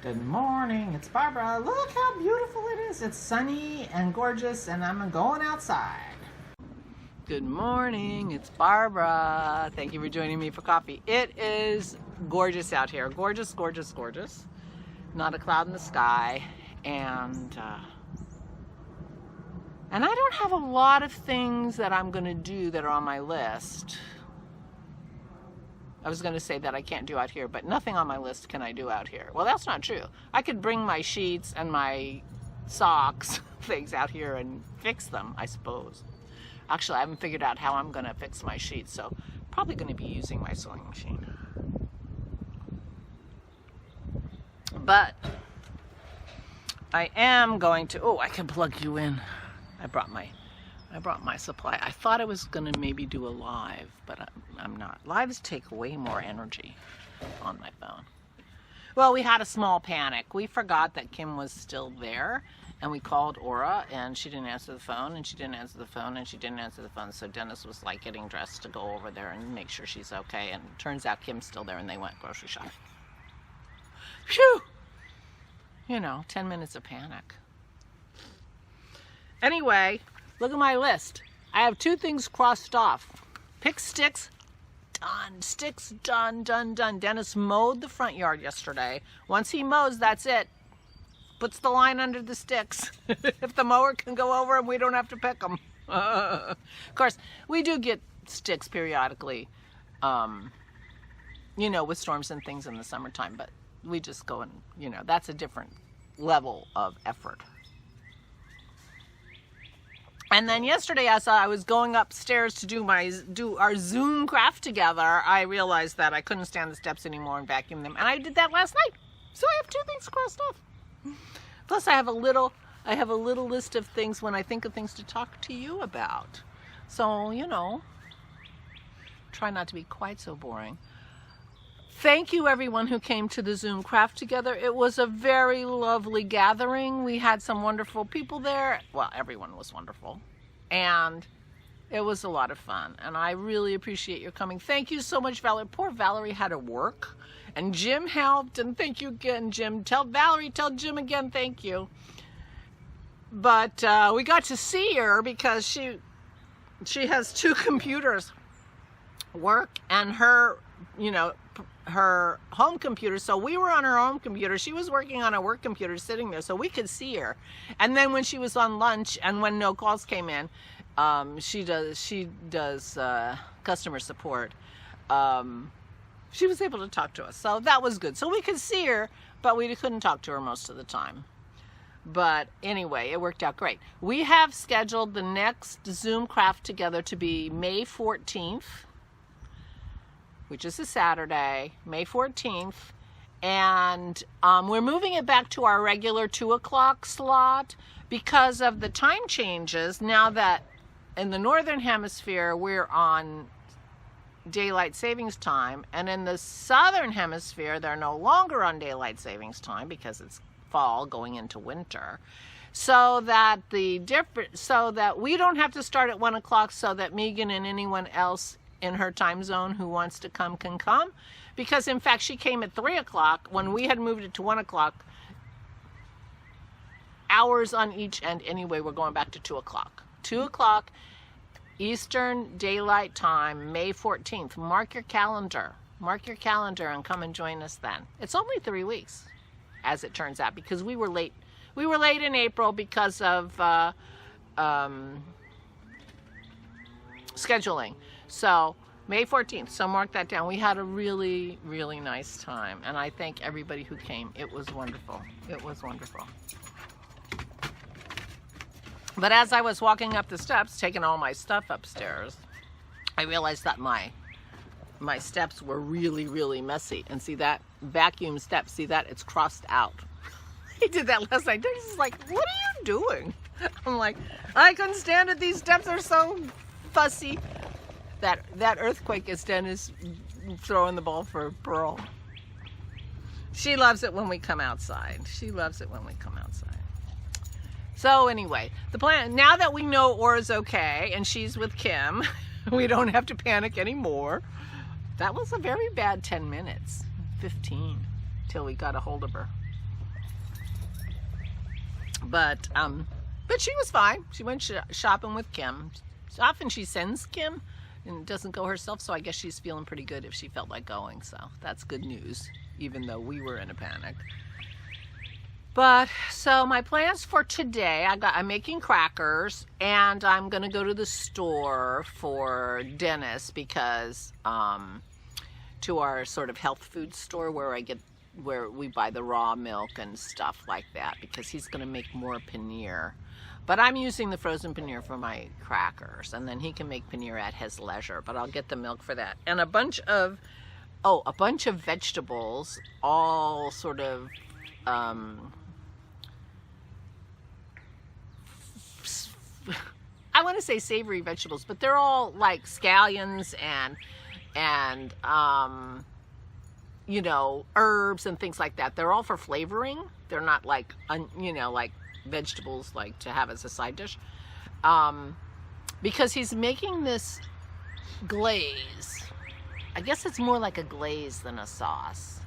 Good morning, it's Barbara. Look how beautiful it is. It's sunny and gorgeous and I'm going outside. Good morning, it's Barbara. Thank you for joining me for coffee. It is gorgeous out here. Gorgeous, gorgeous, gorgeous. Not a cloud in the sky. And I don't have a lot of things that I'm gonna do that are on my list. I was going to say that I can't do out here, but nothing on my list can I do out here. Well, that's not true. I could bring my sheets and my socks things out here and fix them, I suppose. Actually, I haven't figured out how I'm going to fix my sheets, so probably going to be using my sewing machine. But I am going to, oh, I can plug you in. I brought my supply. I thought I was going to maybe do a live, but I'm not. Lives take way more energy on my phone. Well, we had a small panic. We forgot that Kim was still there, and we called Aura, and she didn't answer the phone, and she didn't answer the phone, and she didn't answer the phone. So Dennis was like getting dressed to go over there and make sure she's okay, and it turns out Kim's still there, and they went grocery shopping. Phew! You know, 10 minutes of panic. Anyway, look at my list. I have 2 things crossed off. Pick sticks, done. Sticks, done, done, done. Dennis mowed the front yard yesterday. Once he mows, that's it. Puts the line under the sticks. If the mower can go over them, we don't have to pick them. Of course, we do get sticks periodically, you know, with storms and things in the summertime, but we just go and, you know, that's a different level of effort. And then yesterday, as I was going upstairs to do our Zoom craft together, I realized that I couldn't stand the steps anymore and vacuum them. And I did that last night. So I have 2 things crossed off. Plus I have a little list of things when I think of things to talk to you about. So, you know, try not to be quite so boring. Thank you everyone who came to the Zoom craft together. It was a very lovely gathering. We had some wonderful people there. Well, everyone was wonderful. And it was a lot of fun. And I really appreciate your coming. Thank you so much, Valerie. Poor Valerie had to work. And Jim helped. And thank you again, Jim. Tell Valerie, tell Jim again, thank you. But we got to see her because she has 2 computers. Work and her, you know, her home computer. So we were on her home computer. She was working on a work computer sitting there, so we could see her. And then when she was on lunch and when no calls came in, she does customer support. She was able to talk to us, so that was good. So we could see her, but we couldn't talk to her most of the time. But anyway, it worked out great. We have scheduled the next Zoom craft together to be May 14th. Which is a Saturday, May 14th, and we're moving it back to our regular 2 o'clock slot because of the time changes. Now that in the Northern Hemisphere, we're on daylight savings time, and in the Southern Hemisphere, they're no longer on daylight savings time because it's fall going into winter. So that we don't have to start at 1 o'clock so that Megan and anyone else in her time zone who wants to come can come, because in fact she came at 3 o'clock when we had moved it to 1 o'clock. Hours on each end anyway. We're going back to 2 o'clock. 2 o'clock Eastern Daylight Time, May 14th. Mark your calendar. Mark your calendar and come and join us then. It's only 3 weeks, as it turns out, because we were late. We were late in April because of scheduling. So May 14th, so mark that down. We had a really, really nice time, and I thank everybody who came. It was wonderful. It was wonderful. But as I was walking up the steps, taking all my stuff upstairs, I realized that my steps were really, really messy. And see that vacuum step, see that? It's crossed out. He did that last night. He's like, what are you doing? I'm like, I couldn't stand it. These steps are so fussy. That earthquake is Dennis throwing the ball for Pearl. She loves it when we come outside. She loves it when we come outside. So anyway, the plan, now that we know Aura's okay and she's with Kim, we don't have to panic anymore. That was a very bad 10 minutes, 15, till we got a hold of her. But she was fine. She went shopping with Kim. Often she sends Kim and doesn't go herself, so I guess she's feeling pretty good if she felt like going. So that's good news, even though we were in a panic. But so my plans for today, I'm making crackers, and I'm gonna go to the store for Dennis because to our sort of health food store where we buy the raw milk and stuff like that, because he's gonna make more paneer. But I'm using the frozen paneer for my crackers, and then he can make paneer at his leisure, but I'll get the milk for that. And a bunch of vegetables, all sort of I want to say savory vegetables, but they're all like scallions and you know, herbs and things like that. They're all for flavoring. They're not like like vegetables like to have as a side dish, because he's making this glaze. I guess it's more like a glaze than a sauce,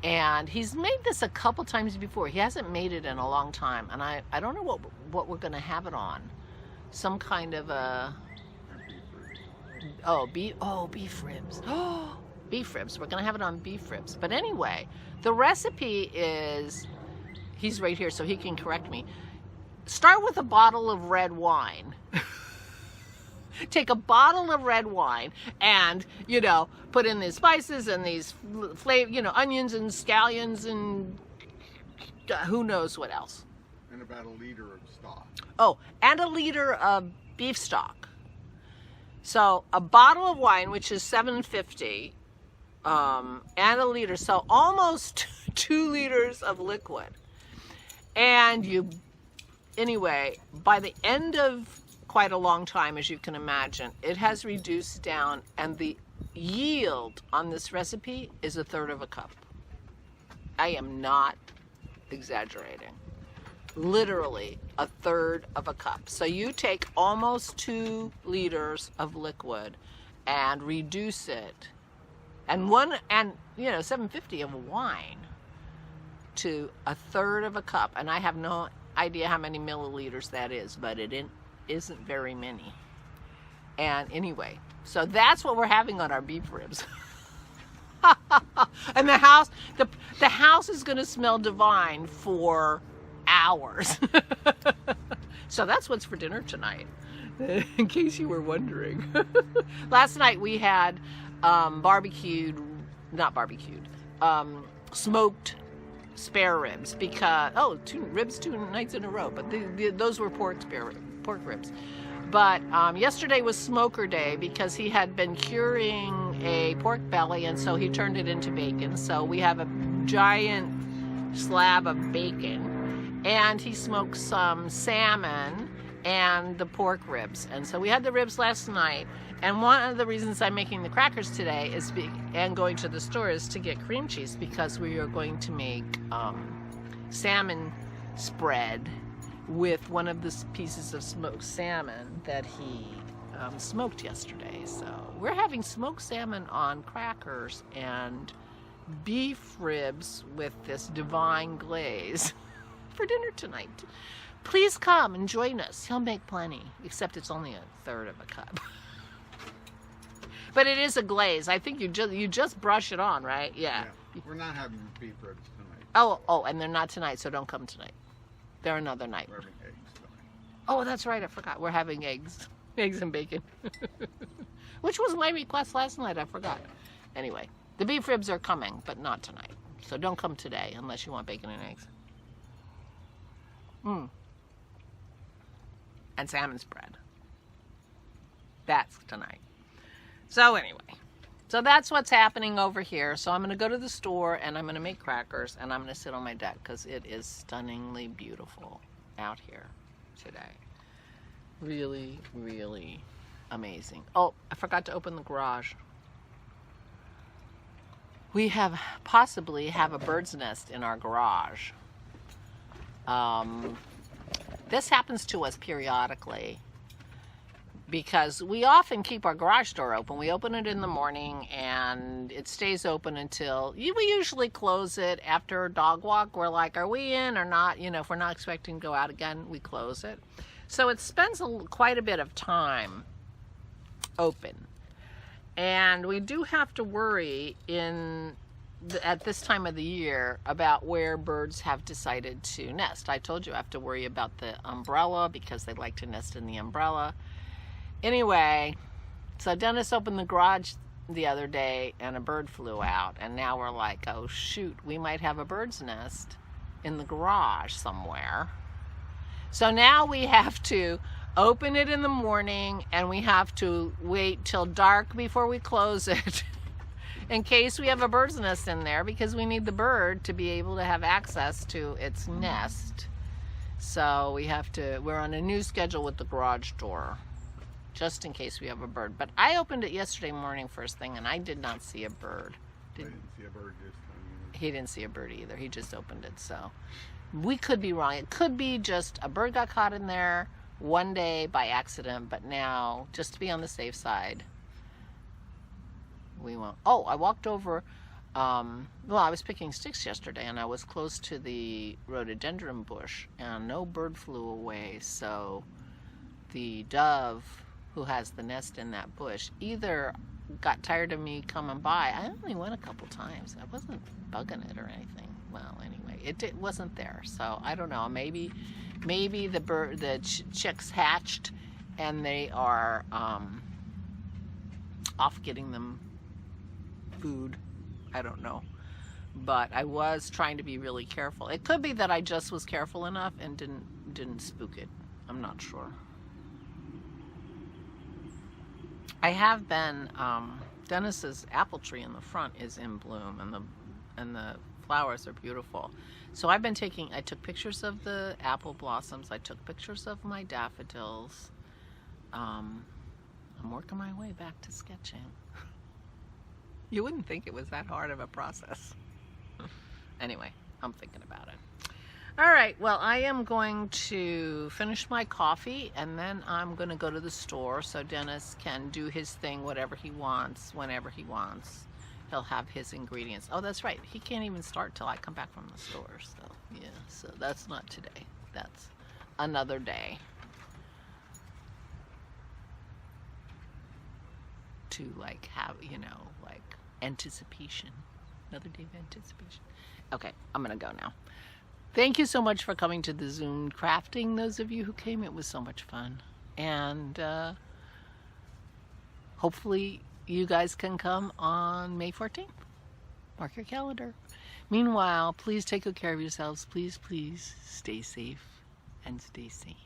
and he's made this a couple times before. He hasn't made it in a long time, and I don't know what we're gonna have it on. Some kind of a beef ribs. Beef ribs. We're gonna have it on beef ribs. But anyway, the recipe is, he's right here so he can correct me. Start with a bottle of red wine. Take a bottle of red wine and, you know, put in these spices and these flavor, you know, onions and scallions and who knows what else. And about a liter of stock. Oh, and a liter of beef stock. So a bottle of wine, which is $7.50, and a liter, so almost 2 liters of liquid. And anyway, by the end of quite a long time, as you can imagine, it has reduced down, and the yield on this recipe is 1/3 cup. I am not exaggerating. Literally 1/3 cup. So you take almost 2 liters of liquid and reduce it, and you know, $7.50 of wine to 1/3 cup, and I have no idea how many milliliters that is, but it isn't very many. And anyway, so that's what we're having on our beef ribs. And the house is going to smell divine for hours. So that's what's for dinner tonight, in case you were wondering. Last night we had smoked spare ribs, because 2 nights in a row, but those were pork ribs. But yesterday was smoker day, because he had been curing a pork belly, and so he turned it into bacon. So we have a giant slab of bacon, and he smoked some salmon and the pork ribs. And so we had the ribs last night, and one of the reasons I'm making the crackers today and going to the store is to get cream cheese, because we are going to make salmon spread with one of the pieces of smoked salmon that he smoked yesterday. So we're having smoked salmon on crackers and beef ribs with this divine glaze for dinner tonight. Please come and join us. He'll make plenty, except it's only 1/3 cup. But it is a glaze. I think you just brush it on, right? Yeah. We're not having beef ribs tonight. Oh, and they're not tonight, so don't come tonight. They're another night. We're having eggs tonight. Oh, that's right. I forgot. We're having eggs and bacon, which was my request last night. I forgot. Anyway, the beef ribs are coming, but not tonight. So don't come today unless you want bacon and eggs. And salmon spread. That's tonight. So anyway, so that's what's happening over here. So I'm going to go to the store, and I'm going to make crackers, and I'm going to sit on my deck, because it is stunningly beautiful out here today. Really, really amazing. Oh, I forgot to open the garage. We possibly have a bird's nest in our garage. This happens to us periodically. because we often keep our garage door open. We open it in the morning and it stays open until, we usually close it after a dog walk. We're like, are we in or not? You know, if we're not expecting to go out again, we close it. So it spends quite a bit of time open. And we do have to worry at this time of the year about where birds have decided to nest. I told you I have to worry about the umbrella because they like to nest in the umbrella. Anyway, so Dennis opened the garage the other day and a bird flew out, and now we're like, oh shoot, we might have a bird's nest in the garage somewhere. So now we have to open it in the morning and we have to wait till dark before we close it in case we have a bird's nest in there, because we need the bird to be able to have access to its nest. So we're on a new schedule with the garage door, just in case we have a bird. But I opened it yesterday morning first thing and I did not see a bird. I didn't see a bird this time either. He didn't see a bird either. He just opened it. So we could be wrong. It could be just a bird got caught in there one day by accident, but now, just to be on the safe side, we won't. Oh, I walked over, well, I was picking sticks yesterday and I was close to the rhododendron bush and no bird flew away. So the dove who has the nest in that bush either got tired of me coming by. I only went a couple times. I wasn't bugging it or anything. Well, anyway, it wasn't there. So I don't know. Maybe the chicks hatched and they are off getting them food. I don't know. But I was trying to be really careful. It could be that I just was careful enough and didn't spook it. I'm not sure. I have been, Dennis's apple tree in the front is in bloom and the flowers are beautiful. So I took pictures of the apple blossoms. I took pictures of my daffodils. I'm working my way back to sketching. You wouldn't think it was that hard of a process. Anyway, I'm thinking about it. All right, well, I am going to finish my coffee and then I'm going to go to the store so Dennis can do his thing, whatever he wants, whenever he wants. He'll have his ingredients. Oh, that's right. He can't even start till I come back from the store. So, yeah, so that's not today. That's another day. To have, anticipation. Another day of anticipation. Okay, I'm going to go now. Thank you so much for coming to the Zoom crafting. Those of you who came, it was so much fun. And hopefully you guys can come on May 14th. Mark your calendar. Meanwhile, please take good care of yourselves. Please, please stay safe and stay sane.